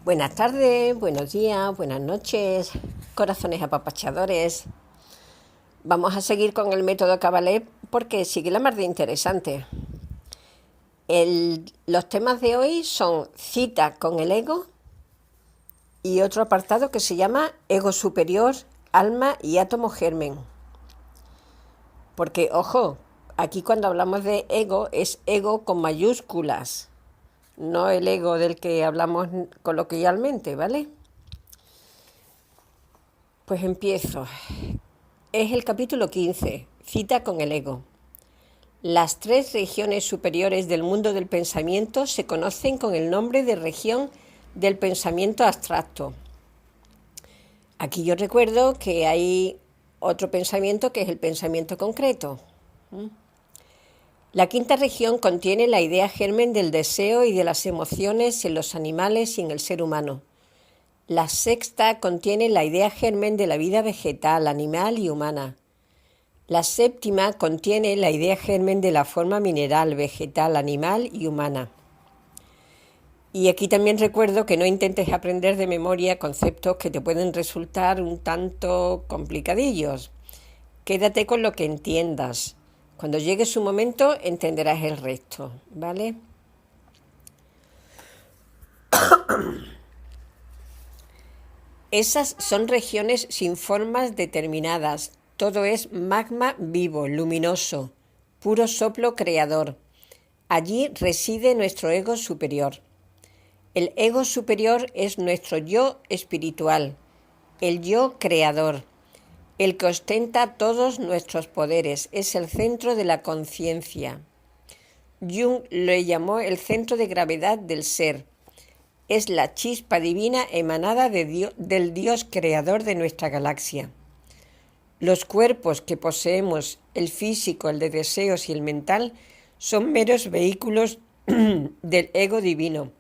Buenas tardes, buenos días, buenas noches, corazones apapachadores. Vamos a seguir con el método Kabbalah porque sigue la mar de interesante. Los temas de hoy son cita con el ego y otro apartado que se llama ego superior, alma y átomo germen. Porque, ojo, aquí cuando hablamos de ego es ego con mayúsculas, no el ego del que hablamos coloquialmente, ¿vale? Pues empiezo. Es el capítulo 15, cita con el ego. Las tres regiones superiores del mundo del pensamiento se conocen con el nombre de región del pensamiento abstracto. Aquí yo recuerdo que hay otro pensamiento que es el pensamiento concreto. La quinta región contiene la idea germen del deseo y de las emociones en los animales y en el ser humano. La sexta contiene la idea germen de la vida vegetal, animal y humana. La séptima contiene la idea germen de la forma mineral, vegetal, animal y humana. Y aquí también recuerdo que no intentes aprender de memoria conceptos que te pueden resultar un tanto complicadillos. Quédate con lo que entiendas. Cuando llegue su momento entenderás el resto, ¿vale? Esas son regiones sin formas determinadas. Todo es magma vivo, luminoso, puro soplo creador. Allí reside nuestro ego superior. El ego superior es nuestro yo espiritual, el yo creador, el que ostenta todos nuestros poderes, es el centro de la conciencia. Jung lo llamó el centro de gravedad del ser. Es la chispa divina emanada del Dios creador de nuestra galaxia. Los cuerpos que poseemos, el físico, el de deseos y el mental, son meros vehículos del ego divino,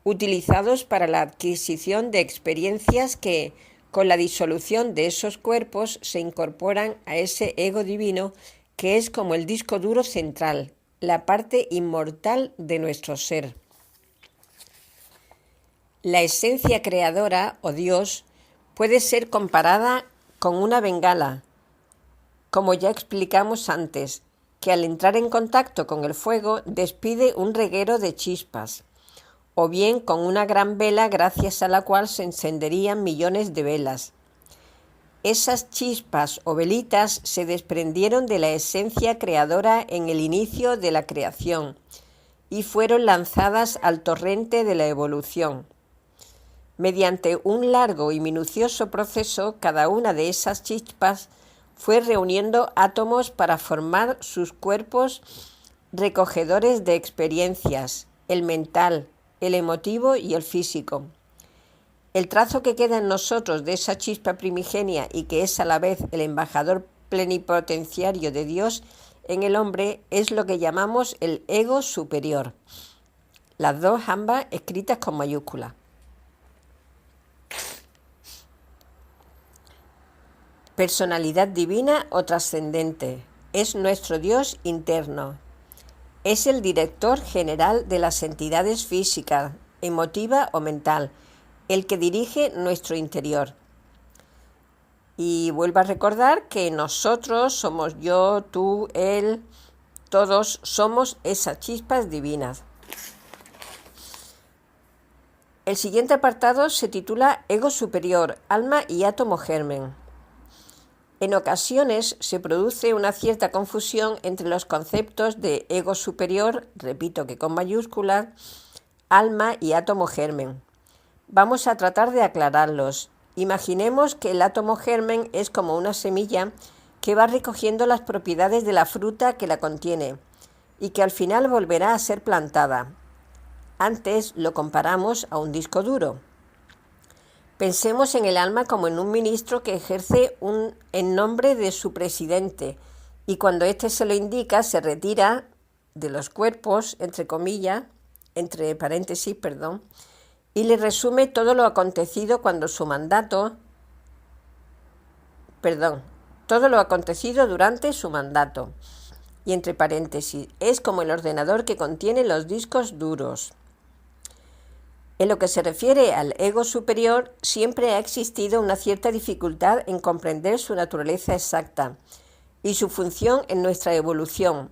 utilizados para la adquisición de experiencias que, con la disolución de esos cuerpos, se incorporan a ese ego divino que es como el disco duro central, la parte inmortal de nuestro ser. La esencia creadora, o Dios, puede ser comparada con una bengala, como ya explicamos antes, que al entrar en contacto con el fuego despide un reguero de chispas, o bien con una gran vela gracias a la cual se encenderían millones de velas. Esas chispas o velitas se desprendieron de la esencia creadora en el inicio de la creación y fueron lanzadas al torrente de la evolución. Mediante un largo y minucioso proceso, cada una de esas chispas fue reuniendo átomos para formar sus cuerpos recogedores de experiencias, el mental, el emotivo y el físico. El trazo que queda en nosotros de esa chispa primigenia y que es a la vez el embajador plenipotenciario de Dios en el hombre es lo que llamamos el ego superior. Las dos ambas escritas con mayúsculas. Personalidad divina o trascendente. Es nuestro Dios interno. Es el director general de las entidades físicas, emotiva o mental, el que dirige nuestro interior. Y vuelvo a recordar que nosotros somos yo, tú, él, todos somos esas chispas divinas. El siguiente apartado se titula Ego superior, alma y átomo germen. En ocasiones se produce una cierta confusión entre los conceptos de ego superior, repito que con mayúsculas, alma y átomo germen. Vamos a tratar de aclararlos. Imaginemos que el átomo germen es como una semilla que va recogiendo las propiedades de la fruta que la contiene y que al final volverá a ser plantada. Antes lo comparamos a un disco duro. Pensemos en el alma como en un ministro que ejerce en nombre de su presidente y cuando éste se lo indica se retira de los cuerpos, entre paréntesis, y le resume todo lo acontecido todo lo acontecido durante su mandato. Y entre paréntesis, es como el ordenador que contiene los discos duros. En lo que se refiere al ego superior, siempre ha existido una cierta dificultad en comprender su naturaleza exacta y su función en nuestra evolución.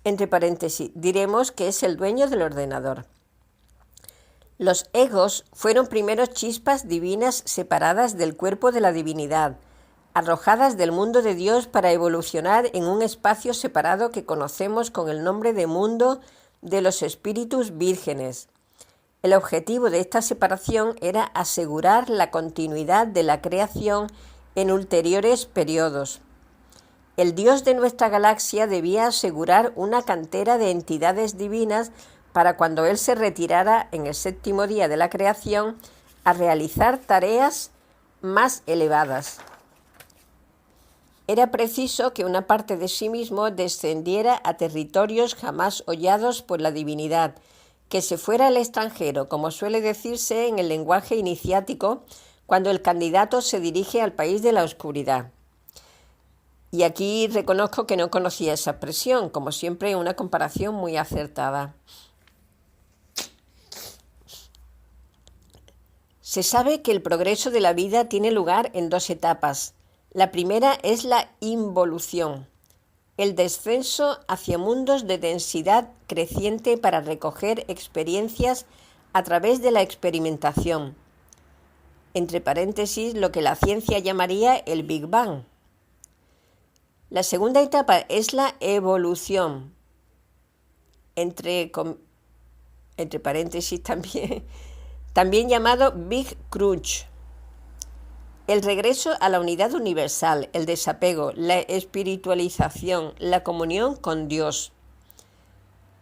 Entre paréntesis, diremos que es el dueño del ordenador. Los egos fueron primero chispas divinas separadas del cuerpo de la divinidad, arrojadas del mundo de Dios para evolucionar en un espacio separado que conocemos con el nombre de mundo de los espíritus vírgenes. El objetivo de esta separación era asegurar la continuidad de la creación en ulteriores periodos. El Dios de nuestra galaxia debía asegurar una cantera de entidades divinas para cuando Él se retirara en el séptimo día de la creación a realizar tareas más elevadas. Era preciso que una parte de sí mismo descendiera a territorios jamás hollados por la divinidad, que se fuera al extranjero, como suele decirse en el lenguaje iniciático, cuando el candidato se dirige al país de la oscuridad. Y aquí reconozco que no conocía esa expresión, como siempre una comparación muy acertada. Se sabe que el progreso de la vida tiene lugar en dos etapas. La primera es la involución, el descenso hacia mundos de densidad creciente para recoger experiencias a través de la experimentación. Entre paréntesis, lo que la ciencia llamaría el Big Bang. La segunda etapa es la evolución, entre paréntesis también llamado Big Crunch. El regreso a la unidad universal, el desapego, la espiritualización, la comunión con Dios.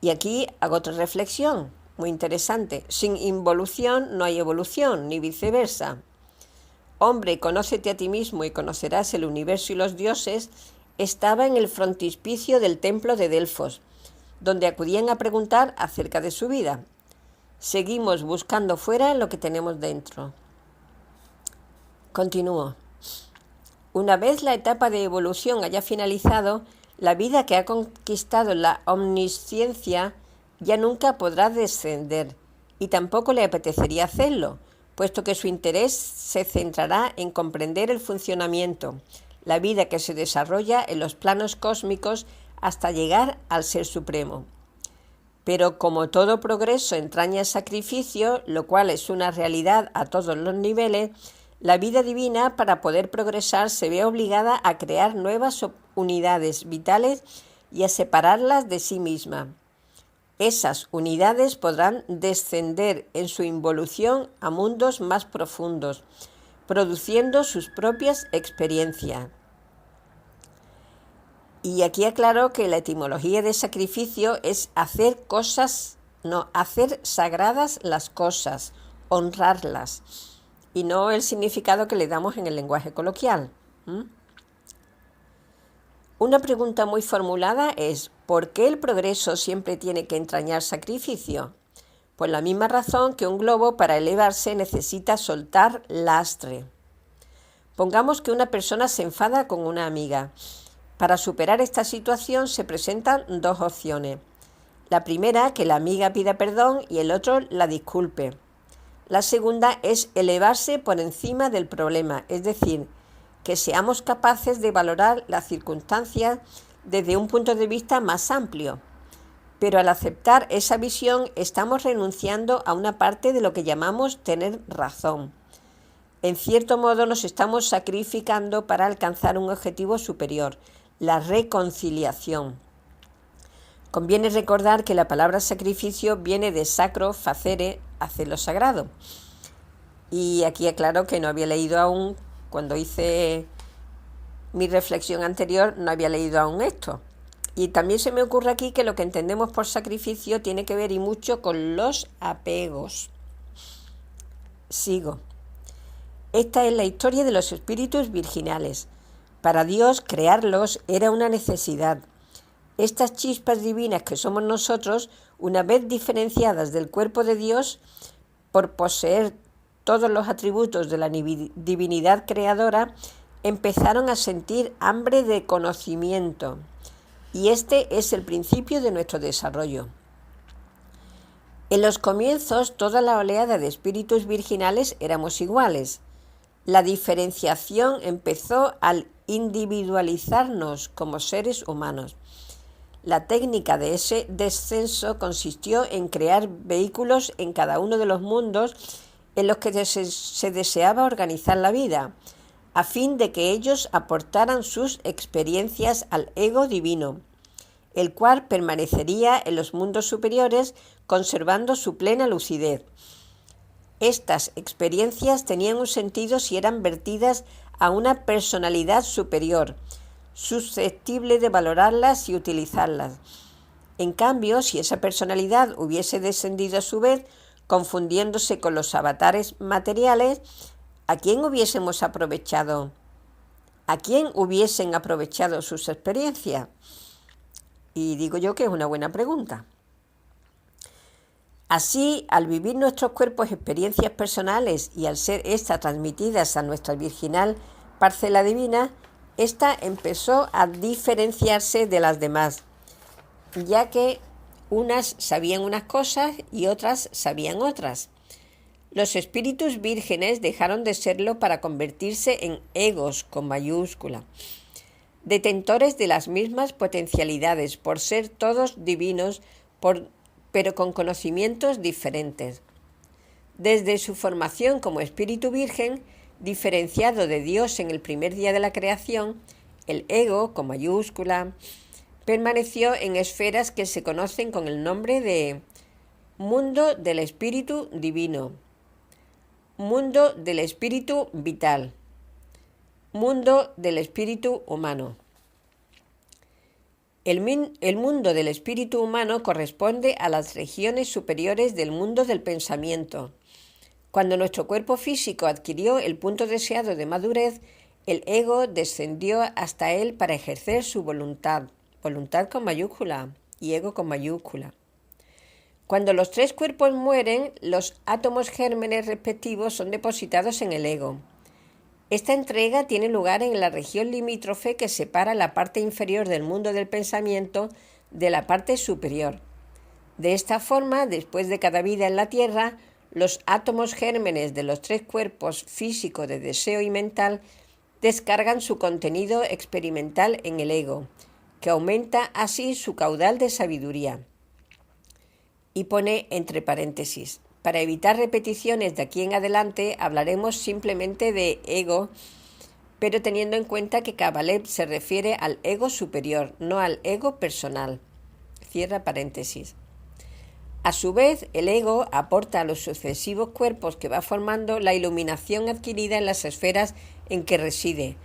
Y aquí hago otra reflexión muy interesante. Sin involución no hay evolución, ni viceversa. Hombre, conócete a ti mismo y conocerás el universo y los dioses, estaba en el frontispicio del templo de Delfos, donde acudían a preguntar acerca de su vida. Seguimos buscando fuera lo que tenemos dentro. Continúo. Una vez la etapa de evolución haya finalizado, la vida que ha conquistado la omnisciencia ya nunca podrá descender, y tampoco le apetecería hacerlo, puesto que su interés se centrará en comprender el funcionamiento, la vida que se desarrolla en los planos cósmicos hasta llegar al Ser Supremo. Pero como todo progreso entraña sacrificio, lo cual es una realidad a todos los niveles, la vida divina, para poder progresar, se ve obligada a crear nuevas unidades vitales y a separarlas de sí misma. Esas unidades podrán descender en su involución a mundos más profundos, produciendo sus propias experiencias. Y aquí aclaro que la etimología de sacrificio es hacer sagradas las cosas, honrarlas, y no el significado que le damos en el lenguaje coloquial. Una pregunta muy formulada es: ¿por qué el progreso siempre tiene que entrañar sacrificio? Por la misma razón que un globo, para elevarse, necesita soltar lastre. Pongamos que una persona se enfada con una amiga. Para superar esta situación se presentan dos opciones. La primera, que la amiga pida perdón y el otro la disculpe. La segunda es elevarse por encima del problema, es decir, que seamos capaces de valorar las circunstancias desde un punto de vista más amplio. Pero al aceptar esa visión estamos renunciando a una parte de lo que llamamos tener razón. En cierto modo nos estamos sacrificando para alcanzar un objetivo superior, la reconciliación. Conviene recordar que la palabra sacrificio viene de sacro facere, hacer lo sagrado. Y aquí aclaro que no había leído aún, cuando hice mi reflexión anterior, no había leído aún esto. Y también se me ocurre aquí que lo que entendemos por sacrificio tiene que ver y mucho con los apegos. Sigo. Esta es la historia de los espíritus virginales. Para Dios, crearlos era una necesidad. Estas chispas divinas que somos nosotros, una vez diferenciadas del cuerpo de Dios, por poseer todos los atributos de la divinidad creadora, empezaron a sentir hambre de conocimiento. Y este es el principio de nuestro desarrollo. En los comienzos, toda la oleada de espíritus virginales éramos iguales. La diferenciación empezó al individualizarnos como seres humanos. La técnica de ese descenso consistió en crear vehículos en cada uno de los mundos en los que se deseaba organizar la vida, a fin de que ellos aportaran sus experiencias al ego divino, el cual permanecería en los mundos superiores conservando su plena lucidez. Estas experiencias tenían un sentido si eran vertidas a una personalidad superior, susceptible de valorarlas y utilizarlas. En cambio, si esa personalidad hubiese descendido a su vez, confundiéndose con los avatares materiales, ¿a quién hubiésemos aprovechado? ¿A quién hubiesen aprovechado sus experiencias? Y digo yo que es una buena pregunta. Así, al vivir nuestros cuerpos experiencias personales y al ser estas transmitidas a nuestra virginal parcela divina, ésta empezó a diferenciarse de las demás, ya que unas sabían unas cosas y otras sabían otras. Los espíritus vírgenes dejaron de serlo para convertirse en egos con mayúscula, detentores de las mismas potencialidades por ser todos divinos, pero con conocimientos diferentes. Desde su formación como espíritu virgen, diferenciado de Dios en el primer día de la creación, el ego, con mayúscula, permaneció en esferas que se conocen con el nombre de mundo del espíritu divino, mundo del espíritu vital, mundo del espíritu humano. El mundo del espíritu humano corresponde a las regiones superiores del mundo del pensamiento. Cuando nuestro cuerpo físico adquirió el punto deseado de madurez, el ego descendió hasta él para ejercer su voluntad, voluntad con mayúscula y ego con mayúscula. Cuando los tres cuerpos mueren, los átomos gérmenes respectivos son depositados en el ego. Esta entrega tiene lugar en la región limítrofe que separa la parte inferior del mundo del pensamiento de la parte superior. De esta forma, después de cada vida en la Tierra, los átomos gérmenes de los tres cuerpos físico, de deseo y mental descargan su contenido experimental en el ego, que aumenta así su caudal de sabiduría. Y pone entre paréntesis: para evitar repeticiones de aquí en adelante, hablaremos simplemente de ego, pero teniendo en cuenta que Kabalev se refiere al ego superior, no al ego personal. Cierra paréntesis. A su vez, el ego aporta a los sucesivos cuerpos que va formando la iluminación adquirida en las esferas en que reside,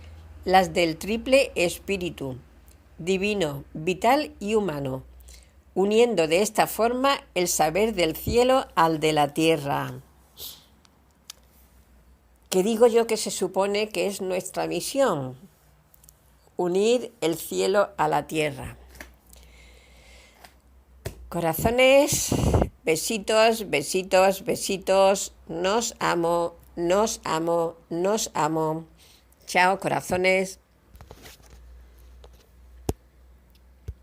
las del triple espíritu, divino, vital y humano, uniendo de esta forma el saber del cielo al de la tierra. ¿Qué digo yo que se supone que es nuestra misión? Unir el cielo a la tierra. Corazones, besitos, besitos, besitos. Nos amo, nos amo, nos amo. Chao, corazones.